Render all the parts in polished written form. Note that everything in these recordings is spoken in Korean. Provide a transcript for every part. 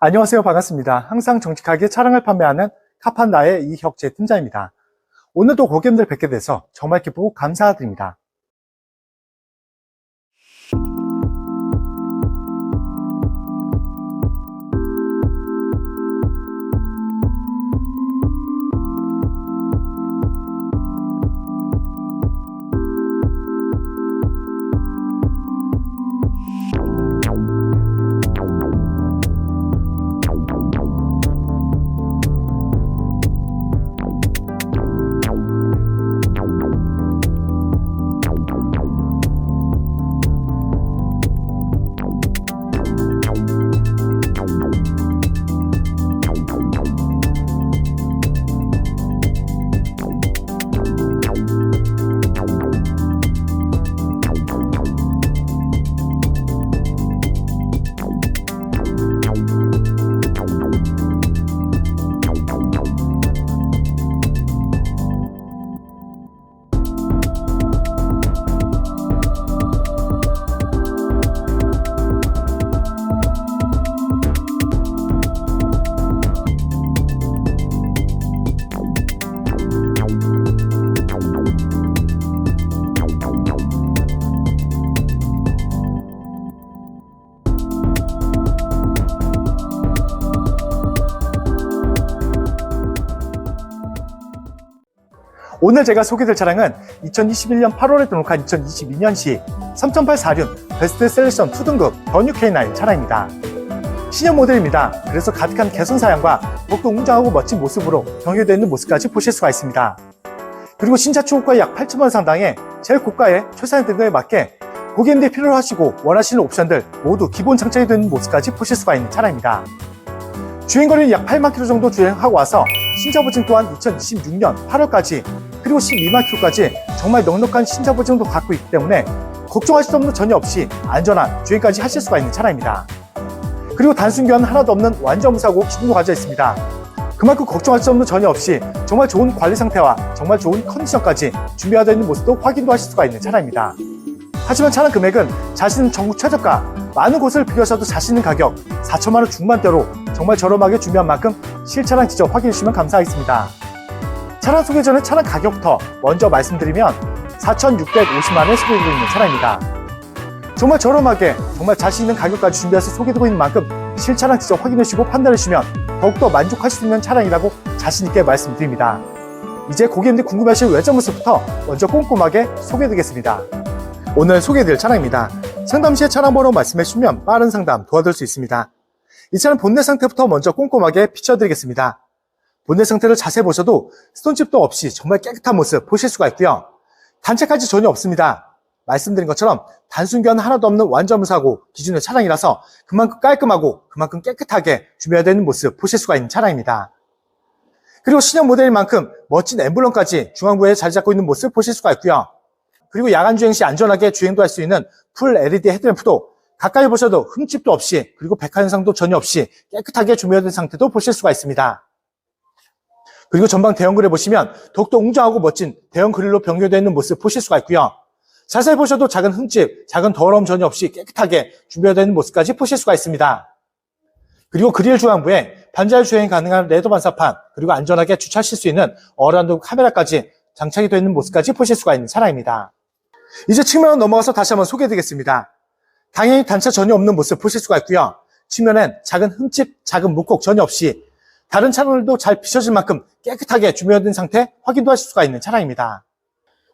안녕하세요. 반갑습니다. 항상 정직하게 차량을 판매하는 카판다의 이혁재 팀장입니다. 오늘도 고객님들 뵙게 돼서 정말 기쁘고 감사드립니다. 오늘 제가 소개될 차량은 2021년 8월에 등록한 2022년식 3.8 4륜 베스트 셀렉션 2등급 더뉴 K9 차량입니다. 신형 모델입니다. 그래서 가득한 개선 사양과 더욱더 웅장하고 멋진 모습으로 경유되어 있는 모습까지 보실 수가 있습니다. 그리고 신차 초고가 약 8천만 원 상당의 제일 고가의 최상위 등급에 맞게 고객님들이 필요로 하시고 원하시는 옵션들 모두 기본 장착이 되는 모습까지 보실 수가 있는 차량입니다. 주행거리는 약 8만 킬로 정도 주행하고 와서 신차 보증 또한 2026년 8월까지 그리고 12만 킬로까지 정말 넉넉한 신차 보증도 갖고 있기 때문에 걱정하실 점도 전혀 없이 안전한 주행까지 하실 수가 있는 차량입니다. 그리고 단순 교환 하나도 없는 완전 무사고 기능도 가져 있습니다. 그만큼 걱정하실 점도 전혀 없이 정말 좋은 관리 상태와 정말 좋은 컨디션까지 준비되어 있는 모습도 확인도 하실 수가 있는 차량입니다. 하지만 차량 금액은 자신은 전국 최저가 많은 곳을 비교하셔도 자신 있는 가격 4천만 원 중반대로 정말 저렴하게 준비한 만큼 실차량 직접 확인해 주시면 감사하겠습니다. 차량 소개 전에 차량 가격부터 먼저 말씀드리면 4,650만 원에 소개해드리고 있는 차량입니다. 정말 저렴하게 정말 자신 있는 가격까지 준비해서 소개해드리고 있는 만큼 실차량 직접 확인해 주시고 판단해 주시면 더욱더 만족하실 수 있는 차량이라고 자신 있게 말씀드립니다. 이제 고객님들 궁금해하실 외장 모습부터 먼저 꼼꼼하게 소개해드리겠습니다. 오늘 소개해드릴 차량입니다. 상담 시에 차량 번호 말씀해 주시면 빠른 상담 도와드릴 수 있습니다. 이 차량 본넷 상태부터 먼저 꼼꼼하게 비춰드리겠습니다. 본넷 상태를 자세히 보셔도 스톤칩도 없이 정말 깨끗한 모습 보실 수가 있고요. 단차까지 전혀 없습니다. 말씀드린 것처럼 단순 교환 하나도 없는 완전 무사고 기준의 차량이라서 그만큼 깔끔하고 그만큼 깨끗하게 준비되어 있는 모습 보실 수가 있는 차량입니다. 그리고 신형 모델인 만큼 멋진 엠블럼까지 중앙부에 자리 잡고 있는 모습 보실 수가 있고요. 그리고 야간 주행 시 안전하게 주행도 할 수 있는 풀 LED 헤드램프도 가까이 보셔도 흠집도 없이 그리고 백화 현상도 전혀 없이 깨끗하게 준비된 상태도 보실 수가 있습니다. 그리고 전방 대형 그릴 보시면 더욱더 웅장하고 멋진 대형 그릴로 변경되어 있는 모습 보실 수가 있고요. 자세히 보셔도 작은 흠집, 작은 더러움 전혀 없이 깨끗하게 준비되어 있는 모습까지 보실 수가 있습니다. 그리고 그릴 중앙부에 반자율 주행이 가능한 레더 반사판, 그리고 안전하게 주차하실 수 있는 어라운드 카메라까지 장착이 되어 있는 모습까지 보실 수가 있는 차량입니다. 이제 측면으로 넘어가서 다시 한번 소개해드리겠습니다. 당연히 단차 전혀 없는 모습 보실 수가 있고요. 측면엔 작은 흠집, 작은 묵곡 전혀 없이 다른 차량들도 잘 비춰질 만큼 깨끗하게 준비된 상태 확인도 하실 수가 있는 차량입니다.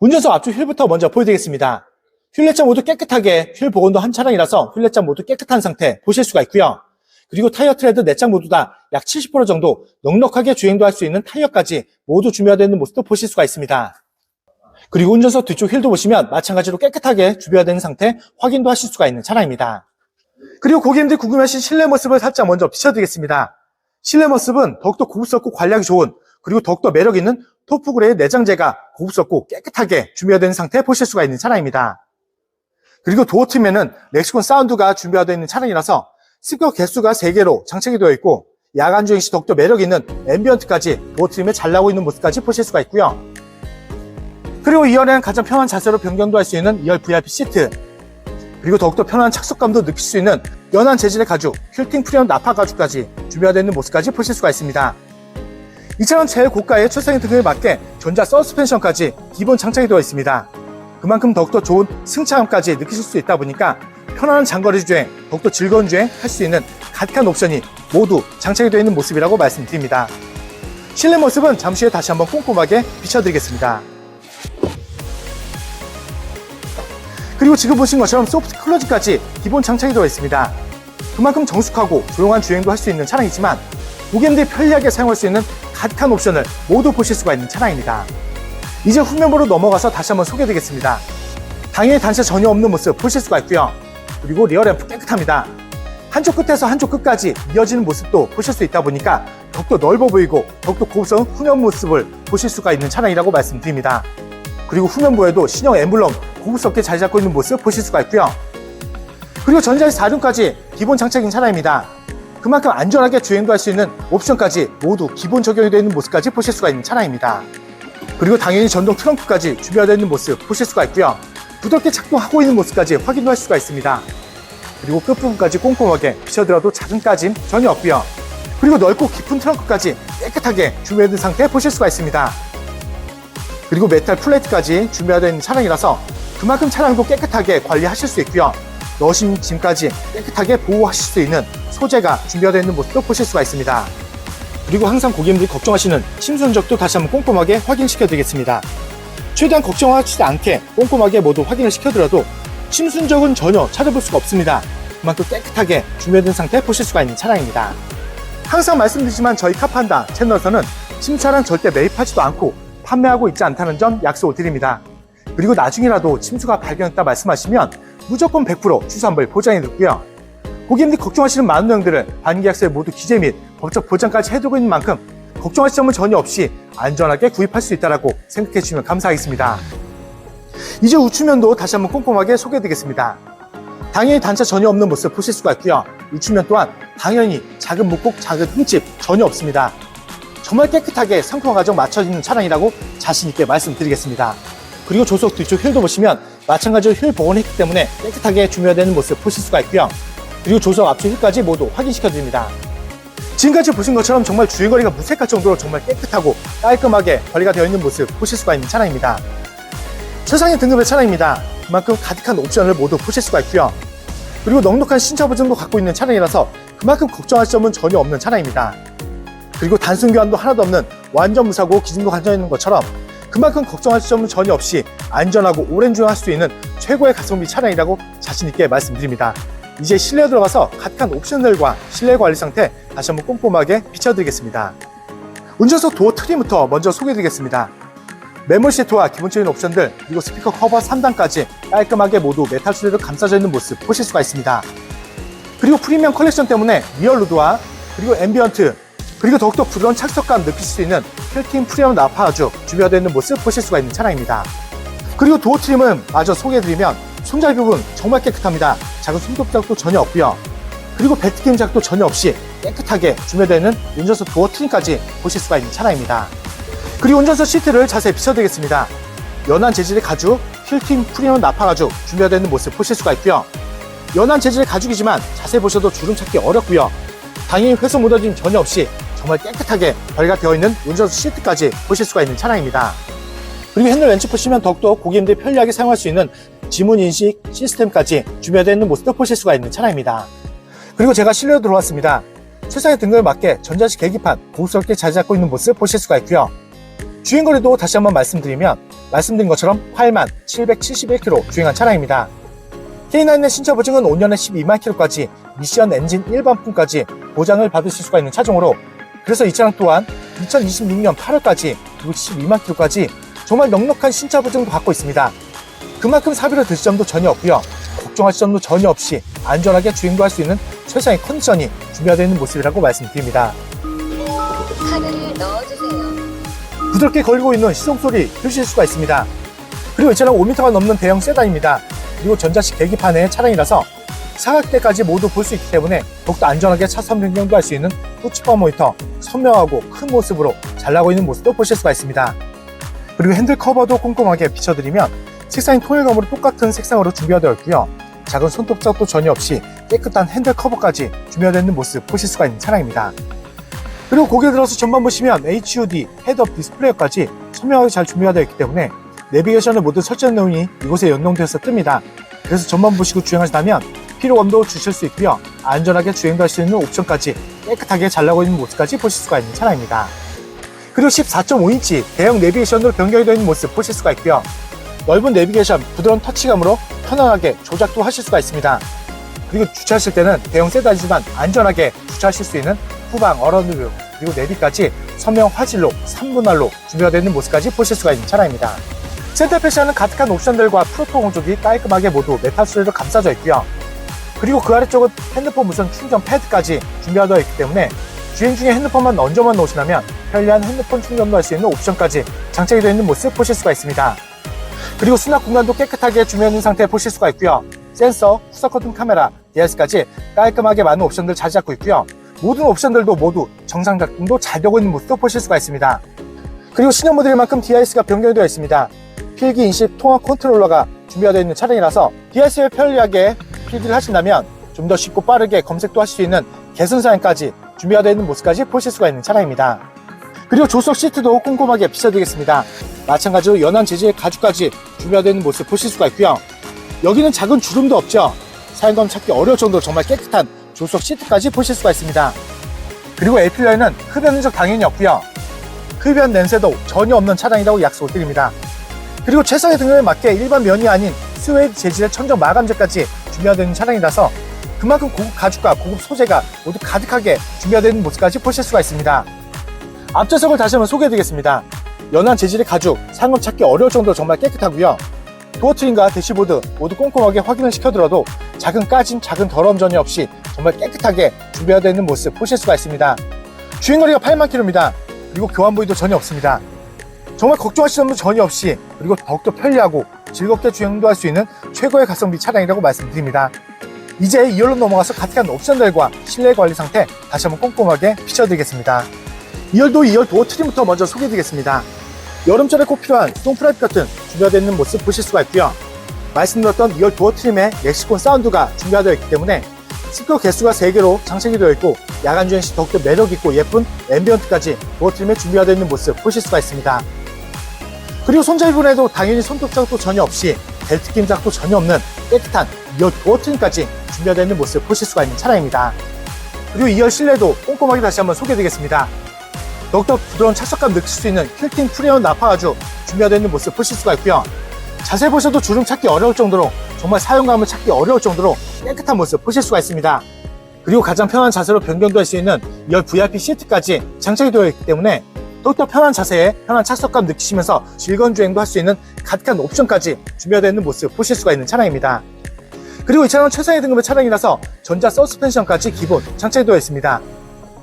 운전석 앞쪽 휠부터 먼저 보여드리겠습니다. 휠렛장 모두 깨끗하게 휠 복원도 한 차량이라서 휠렛장 모두 깨끗한 상태 보실 수가 있고요. 그리고 타이어 트레드 4장 모두 다 약 70% 정도 넉넉하게 주행도 할 수 있는 타이어까지 모두 준비되어 있는 모습도 보실 수가 있습니다. 그리고 운전석 뒤쪽 휠도 보시면 마찬가지로 깨끗하게 준비되어 있는 상태 확인도 하실 수가 있는 차량입니다. 그리고 고객님들이 궁금해하신 실내 모습을 살짝 먼저 비춰드리겠습니다. 실내 모습은 더욱더 고급스럽고 관리하기 좋은 그리고 더욱더 매력있는 토프그레이 내장재가 고급스럽고 깨끗하게 준비되어 있는 상태 보실 수가 있는 차량입니다. 그리고 도어 틈에는 렉시콘 사운드가 준비되어 있는 차량이라서 스피커 개수가 3개로 장착이 되어 있고 야간 주행 시 더욱더 매력있는 앰비언트까지 도어 트림에 잘 나오고 있는 모습까지 보실 수가 있고요. 그리고 2열에는 가장 편한 자세로 변경도 할 수 있는 2열 VIP 시트, 그리고 더욱더 편안한 착석감도 느낄 수 있는 연한 재질의 가죽, 퀼팅 프리미엄 나파 가죽까지 준비되어 있는 모습까지 보실 수가 있습니다. 이 차량 제일 고가의 최상위 등급에 맞게 전자 서스펜션까지 기본 장착이 되어 있습니다. 그만큼 더욱더 좋은 승차감까지 느끼실 수 있다 보니까 편안한 장거리 주행, 더욱더 즐거운 주행 할 수 있는 가득한 옵션이 모두 장착이 되어 있는 모습이라고 말씀드립니다. 실내 모습은 잠시 후에 다시 한번 꼼꼼하게 비춰드리겠습니다. 그리고 지금 보신 것처럼 소프트 클로즈까지 기본 장착이 되어 있습니다. 그만큼 정숙하고 조용한 주행도 할 수 있는 차량이지만 고객님들이 편리하게 사용할 수 있는 가득한 옵션을 모두 보실 수가 있는 차량입니다. 이제 후면부로 넘어가서 다시 한번 소개해드리겠습니다. 당연히 단차 전혀 없는 모습 보실 수가 있고요. 그리고 리어 램프 깨끗합니다. 한쪽 끝에서 한쪽 끝까지 이어지는 모습도 보실 수 있다 보니까 더욱더 넓어 보이고 더욱더 고급스러운 후면 모습을 보실 수가 있는 차량이라고 말씀드립니다. 그리고 후면부에도 신형 엠블럼 고급스럽게 자리 잡고 있는 모습 보실 수가 있고요. 그리고 전자식 4륜까지 기본 장착인 차량입니다. 그만큼 안전하게 주행도 할 수 있는 옵션까지 모두 기본 적용이 되어 있는 모습까지 보실 수가 있는 차량입니다. 그리고 당연히 전동 트렁크까지 준비되어 있는 모습 보실 수가 있고요. 부드럽게 작동하고 있는 모습까지 확인도 할 수가 있습니다. 그리고 끝부분까지 꼼꼼하게 비춰들어도 작은 까짐 전혀 없고요. 그리고 넓고 깊은 트렁크까지 깨끗하게 준비되어 있는 상태 보실 수가 있습니다. 그리고 메탈 플레이트까지 준비되어 있는 차량이라서 그만큼 차량도 깨끗하게 관리하실 수 있고요. 넣으신 짐까지 깨끗하게 보호하실 수 있는 소재가 준비되어 있는 모습도 보실 수가 있습니다. 그리고 항상 고객님들이 걱정하시는 침수 흔적도 다시 한번 꼼꼼하게 확인시켜 드리겠습니다. 최대한 걱정하시지 않게 꼼꼼하게 모두 확인을 시켜드려도 침수 흔적은 전혀 찾아볼 수가 없습니다. 그만큼 깨끗하게 준비된 상태 보실 수가 있는 차량입니다. 항상 말씀드리지만 저희 카판다 채널에서는 침수 차량 절대 매입하지도 않고 판매하고 있지 않다는 점 약속을 드립니다. 그리고 나중이라도 침수가 발견했다 말씀하시면 무조건 100% 추수환불 보장해 드리고요. 고객님들이 걱정하시는 많은 내용들을 반기약서에 모두 기재 및 법적 보장까지 해두고 있는 만큼 걱정하실 점은 전혀 없이 안전하게 구입할 수 있다고 생각해 주시면 감사하겠습니다. 이제 우측면도 다시 한번 꼼꼼하게 소개해 드리겠습니다. 당연히 단차 전혀 없는 모습 보실 수가 있고요. 우측면 또한 당연히 작은 묵곡, 작은 흠집 전혀 없습니다. 정말 깨끗하게 상품 과정 맞춰지는 차량이라고 자신있게 말씀드리겠습니다. 그리고 조수석 뒤쪽 휠도 보시면 마찬가지로 휠 복원을 했기 때문에 깨끗하게 준비되는 모습 보실 수가 있고요. 그리고 조수석 앞쪽 휠까지 모두 확인시켜 드립니다. 지금까지 보신 것처럼 정말 주행거리가 무색할 정도로 정말 깨끗하고 깔끔하게 관리가 되어 있는 모습 보실 수가 있는 차량입니다. 최상위 등급의 차량입니다. 그만큼 가득한 옵션을 모두 보실 수가 있고요. 그리고 넉넉한 신차 보증도 갖고 있는 차량이라서 그만큼 걱정하실 점은 전혀 없는 차량입니다. 그리고 단순 교환도 하나도 없는 완전 무사고 기증도 갖춰 있는 것처럼 그만큼 걱정하실 점은 전혀 없이 안전하고 오랜 주행할 수 있는 최고의 가성비 차량이라고 자신있게 말씀드립니다. 이제 실내에 들어가서 가득한 옵션들과 실내 관리 상태 다시 한번 꼼꼼하게 비춰드리겠습니다. 운전석 도어 트림부터 먼저 소개해드리겠습니다. 메모리 시트와 기본적인 옵션들 그리고 스피커 커버 3단까지 깔끔하게 모두 메탈 소재로 감싸져 있는 모습 보실 수가 있습니다. 그리고 프리미엄 컬렉션 때문에 리어 루드와 그리고 앰비언트 그리고 더욱더 부드러운 착석감 느끼실 수 있는 퀼팅 프리미엄 나파 가죽 준비되어 있는 모습 보실 수가 있는 차량입니다. 그리고 도어 트림은 마저 소개해드리면 손잡이 부분 정말 깨끗합니다. 작은 손톱 자국도 전혀 없고요. 그리고 벨트 게임 자국도 전혀 없이 깨끗하게 준비되어 있는 운전석 도어 트림까지 보실 수가 있는 차량입니다. 그리고 운전석 시트를 자세히 비춰드리겠습니다. 연한 재질의 가죽, 퀼팅 프리미엄 나파 가죽 준비되어 있는 모습 보실 수가 있고요. 연한 재질의 가죽이지만 자세히 보셔도 주름 찾기 어렵고요. 당연히 훼손 묻어짐 전혀 없이 정말 깨끗하게 관리가 되어 있는 운전석 시트까지 보실 수가 있는 차량입니다. 그리고 핸들 왼쪽 보시면 더욱더 고객님들이 편리하게 사용할 수 있는 지문 인식 시스템까지 준비되어 있는 모습도 보실 수가 있는 차량입니다. 그리고 제가 실내로 들어왔습니다. 최상의 등급에 맞게 전자식 계기판 고급스럽게 자리 잡고 있는 모습 보실 수가 있고요. 주행거리도 다시 한번 말씀드리면 말씀드린 것처럼 8771km 주행한 차량입니다. K9의 신차 보증은 5년에 120,000km까지 미션 엔진 일반품까지 보장을 받으실 수가 있는 차종으로 그래서 이 차량 또한 2026년 8월까지 122,000km까지 정말 넉넉한 신차 보증도 갖고 있습니다. 그만큼 사비로 드실 점도 전혀 없고요. 걱정하실 점도 전혀 없이 안전하게 주행도 할 수 있는 최상의 컨디션이 준비되어 있는 모습이라고 말씀드립니다. 카드를 넣어주세요. 부드럽게 걸리고 있는 시동소리 들으실 수가 있습니다. 그리고 이 차량 5m가 넘는 대형 세단입니다. 그리고 전자식 계기판의 차량이라서 사각대까지 모두 볼 수 있기 때문에 더욱더 안전하게 차선 변경도 할 수 있는 후측방 모니터 선명하고 큰 모습으로 잘 나고 있는 모습도 보실 수가 있습니다. 그리고 핸들 커버도 꼼꼼하게 비춰드리면 색상이 통일감으로 똑같은 색상으로 준비가 되어 있고요. 작은 손톱 자국도 전혀 없이 깨끗한 핸들 커버까지 준비되어 있는 모습 보실 수가 있는 차량입니다. 그리고 고개 들어서 전방 보시면 HUD 헤드업 디스플레이까지 선명하게 잘 준비가 되어 있기 때문에 내비게이션을 모두 설정 내용이 이곳에 연동되어서 뜹니다. 그래서 전방 보시고 주행하시다면 피로감도 주실 수 있고요. 안전하게 주행도 할 수 있는 옵션까지 깨끗하게 잘 나오고 있는 모습까지 보실 수가 있는 차량입니다. 그리고 14.5인치 대형 내비게이션으로 변경이 되어 있는 모습 보실 수가 있고요. 넓은 내비게이션, 부드러운 터치감으로 편안하게 조작도 하실 수가 있습니다. 그리고 주차하실 때는 대형 세단이지만 안전하게 주차하실 수 있는 후방, 어라운드, 그리고 내비까지 선명 화질로 3분할로 준비가 되어 있는 모습까지 보실 수가 있는 차량입니다. 센터 패시아는 가득한 옵션들과 프로토 공조기 깔끔하게 모두 메탈 소재로 감싸져 있고요. 그리고 그 아래쪽은 핸드폰 무선 충전 패드까지 준비가 되어 있기 때문에 주행 중에 핸드폰만 얹어만 놓으시면 편리한 핸드폰 충전도 할 수 있는 옵션까지 장착이 되어 있는 모습 보실 수가 있습니다. 그리고 수납 공간도 깨끗하게 준비되어 있는 상태 보실 수가 있고요. 센서, 후석 커튼 카메라, DRS까지 깔끔하게 많은 옵션들 잘 잡고 있고요. 모든 옵션들도 모두 정상 작동도 잘 되고 있는 모습도 보실 수가 있습니다. 그리고 신형 모델인 만큼 DRS가 변경되어 있습니다. 필기 인식 통합 컨트롤러가 준비가 되어 있는 차량이라서 DRS를 편리하게 필기를 하신다면 좀 더 쉽고 빠르게 검색도 하실 수 있는 개선 사양까지 준비가 되어 있는 모습까지 보실 수가 있는 차량입니다. 그리고 조수석 시트도 꼼꼼하게 비춰드리겠습니다. 마찬가지로 연한 재질의 가죽까지 준비가 되어 있는 모습 보실 수가 있고요. 여기는 작은 주름도 없죠. 사용감 찾기 어려울 정도로 정말 깨끗한 조수석 시트까지 보실 수가 있습니다. 그리고 A필러에는 흡연 흔적 당연히 없고요. 흡연 냄새도 전혀 없는 차량이라고 약속을 드립니다. 그리고 최상의 등급에 맞게 일반 면이 아닌 스웨이드 재질의 천정 마감재까지 준비가 되는 차량이라서 그만큼 고급 가죽과 고급 소재가 모두 가득하게 준비가 되는 모습까지 보실 수가 있습니다. 앞좌석을 다시 한번 소개해드리겠습니다. 연한 재질의 가죽, 사용감 찾기 어려울 정도로 정말 깨끗하고요. 도어 트림과 대시보드 모두 꼼꼼하게 확인을 시켜들어도 작은 까짐, 작은 더러움 전혀 없이 정말 깨끗하게 준비가 되어 있는 모습 보실 수가 있습니다. 주행거리가 8만 km입니다. 그리고 교환 부위도 전혀 없습니다. 정말 걱정하시는 분 전혀 없이 그리고 더욱더 편리하고 즐겁게 주행도 할 수 있는 최고의 가성비 차량이라고 말씀드립니다. 이제 2열로 넘어가서 가득한 옵션들과 실내 관리 상태 다시 한번 꼼꼼하게 비춰드리겠습니다. 2열 도어 트림부터 먼저 소개해드리겠습니다. 여름철에 꼭 필요한 똥프라이프 같은 준비가 되어 있는 모습 보실 수가 있고요. 말씀드렸던 2열 도어 트림에 멕시콘 사운드가 준비가 되어 있기 때문에 스피커 개수가 3개로 장착이 되어 있고 야간 주행 시 더욱더 매력있고 예쁜 앰비언트까지 도어 트림에 준비가 되어 있는 모습 보실 수가 있습니다. 그리고 손잡이 부분에도 당연히 손톱 자국도 전혀 없이 벨트 끼임 자국도 전혀 없는 깨끗한 2열 도어 트림까지 준비가 되어 있는 모습 보실 수가 있는 차량입니다. 그리고 2열 실내도 꼼꼼하게 다시 한번 소개해드리겠습니다. 더욱더 부드러운 착석감 느낄 수 있는 퀼팅 프리온 나파 가죽 준비가 되어 있는 모습 보실 수가 있고요. 자세히 보셔도 주름 찾기 어려울 정도로 정말 사용감을 찾기 어려울 정도로 깨끗한 모습 보실 수가 있습니다. 그리고 가장 편한 자세로 변경도 할 수 있는 2열 VIP 시트까지 장착이 되어 있기 때문에 더욱더 편한 자세에 편한 착석감 느끼시면서 즐거운 주행도 할 수 있는 가득한 옵션까지 준비가 되어 있는 모습 보실 수가 있는 차량입니다. 그리고 이 차량은 최상의 등급의 차량이라서 전자 서스펜션까지 기본 장착이 되어 있습니다.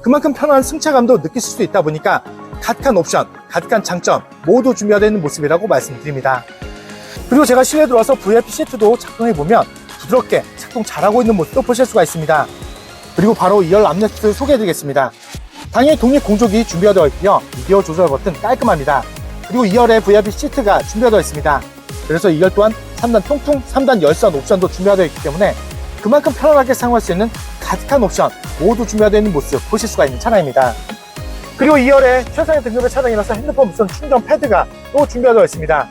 그만큼 편안한 승차감도 느끼실 수 있다 보니까 가득한 옵션, 가득한 장점 모두 준비가 되어 있는 모습이라고 말씀드립니다. 그리고 제가 실내 들어와서 VIP 시트도 작동해보면 부드럽게 작동 잘하고 있는 모습도 보실 수가 있습니다. 그리고 바로 2열 암레스트 소개해드리겠습니다. 당연히 독립 공조기 준비가 되어 있고요. 미디어 조절 버튼 깔끔합니다. 그리고 2열에 VIP 시트가 준비가 되어 있습니다. 그래서 2열 또한 3단 통풍, 3단 열선 옵션도 준비가 되어 있기 때문에 그만큼 편안하게 사용할 수 있는 가득한 옵션 모두 준비가 되어 있는 모습 보실 수가 있는 차량입니다. 그리고 2열에 최상의 등급의 차량이라서 핸드폰 무선 충전 패드가 또 준비가 되어 있습니다.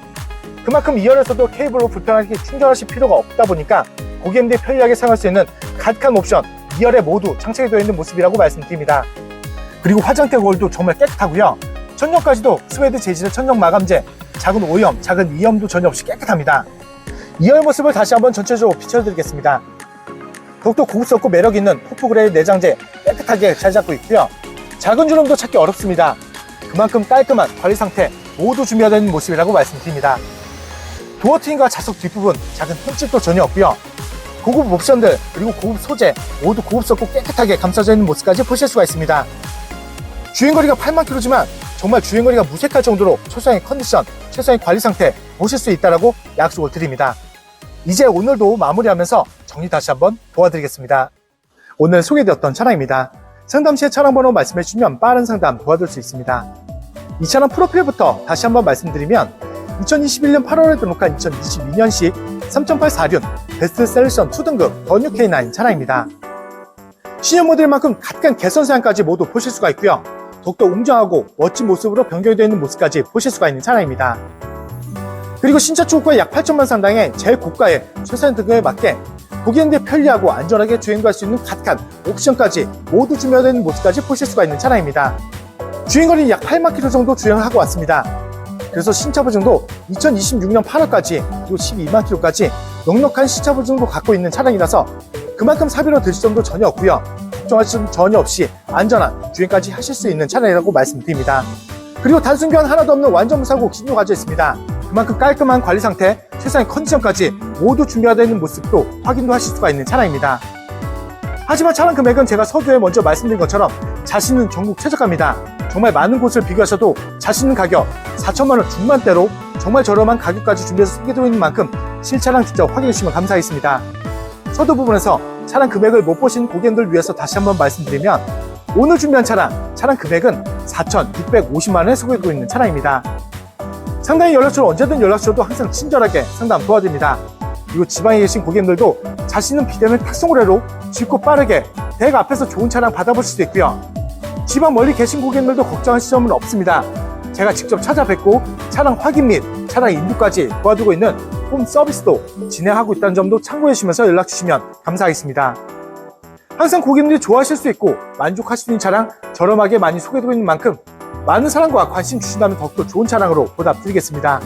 그만큼 2열에서도 케이블로 불편하게 충전하실 필요가 없다 보니까 고객님들이 편리하게 사용할 수 있는 가득한 옵션 2열에 모두 장착이 되어 있는 모습이라고 말씀드립니다. 그리고 화장대 거울도 정말 깨끗하고요. 천정까지도 스웨이드 재질의 천정 마감재, 작은 오염, 작은 이염도 전혀 없이 깨끗합니다. 2열 모습을 다시 한번 전체적으로 비춰드리겠습니다. 더욱더 고급스럽고 매력있는 호프그레이 내장재 깨끗하게 잘 잡고 있고요. 작은 주름도 찾기 어렵습니다. 그만큼 깔끔한 관리 상태 모두 준비가 되는 모습이라고 말씀드립니다. 도어 트림과 좌석 뒷부분 작은 흠집도 전혀 없고요. 고급 옵션들 그리고 고급 소재 모두 고급스럽고 깨끗하게 감싸져 있는 모습까지 보실 수가 있습니다. 주행거리가 8만 km지만 정말 주행거리가 무색할 정도로 최상의 컨디션, 최상의 관리 상태 보실 수 있다고 약속을 드립니다. 이제 오늘도 마무리하면서 정리 다시 한번 도와드리겠습니다. 오늘 소개되었던 차량입니다. 상담 시에 차량 번호 말씀해 주시면 빠른 상담 도와드릴 수 있습니다. 이 차량 프로필부터 다시 한번 말씀드리면 2021년 8월에 등록한 2022년식 3.8 4륜 베스트 셀렉션 2등급 더 뉴 K9 차량입니다. 신형 모델만큼 각간 개선 사양까지 모두 보실 수가 있고요. 더욱더 웅장하고 멋진 모습으로 변경되어 있는 모습까지 보실 수가 있는 차량입니다. 그리고 신차 초급가 약 8천만 상당의 제일 고가의 최상 등급에 맞게 고객님들 편리하고 안전하게 주행할 수 있는 각간 옵션까지 모두 준비되어 있는 모습까지 보실 수가 있는 차량입니다. 주행거리는 약 8만 km 정도 주행하고 왔습니다. 그래서 신차 보증도 2026년 8월까지 그리고 12만 km까지 넉넉한 신차 보증도 갖고 있는 차량이라서 그만큼 사비로 드실 점도 전혀 없고요. 걱정하실 점 전혀 없이 안전한 주행까지 하실 수 있는 차량이라고 말씀드립니다. 그리고 단순 교환 하나도 없는 완전 무사고 기준도 가져 있습니다. 그만큼 깔끔한 관리 상태, 최상의 컨디션까지 모두 준비가 되어 있는 모습도 확인도 하실 수가 있는 차량입니다. 하지만 차량 금액은 제가 서두에 먼저 말씀드린 것처럼 자신 있는 전국 최저가입니다. 정말 많은 곳을 비교하셔도 자신 있는 가격 4천만 원 중반대로 정말 저렴한 가격까지 준비해서 소개되어 있는 만큼 실차량 직접 확인해 주시면 감사하겠습니다. 서두 부분에서 차량 금액을 못 보신 고객님들 위해서 다시 한번 말씀드리면 오늘 준비한 차량 금액은 4,650만 원에 소개되고 있는 차량입니다. 상당히 연락처로 언제든 연락 주셔도 항상 친절하게 상담 도와드립니다. 그리고 지방에 계신 고객님들도 자신 있는 비대면 탁송거래로 쉽고 빠르게 댁 앞에서 좋은 차량 받아보실 수 있고요. 지방 멀리 계신 고객님들도 걱정하실 점은 없습니다. 제가 직접 찾아뵙고 차량 확인 및 차량 인도까지 도와주고 있는 홈 서비스도 진행하고 있다는 점도 참고해 주시면서 연락 주시면 감사하겠습니다. 항상 고객님들이 좋아하실 수 있고 만족하실 수 있는 차량 저렴하게 많이 소개되고 있는 만큼 많은 사랑과 관심 주신다면 더욱더 좋은 차량으로 보답드리겠습니다.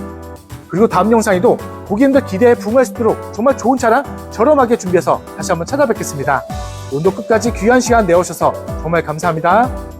그리고 다음 영상에도 고객님들 기대에 부응할 수 있도록 정말 좋은 차량 저렴하게 준비해서 다시 한번 찾아뵙겠습니다. 오늘도 끝까지 귀한 시간 내오셔서 정말 감사합니다.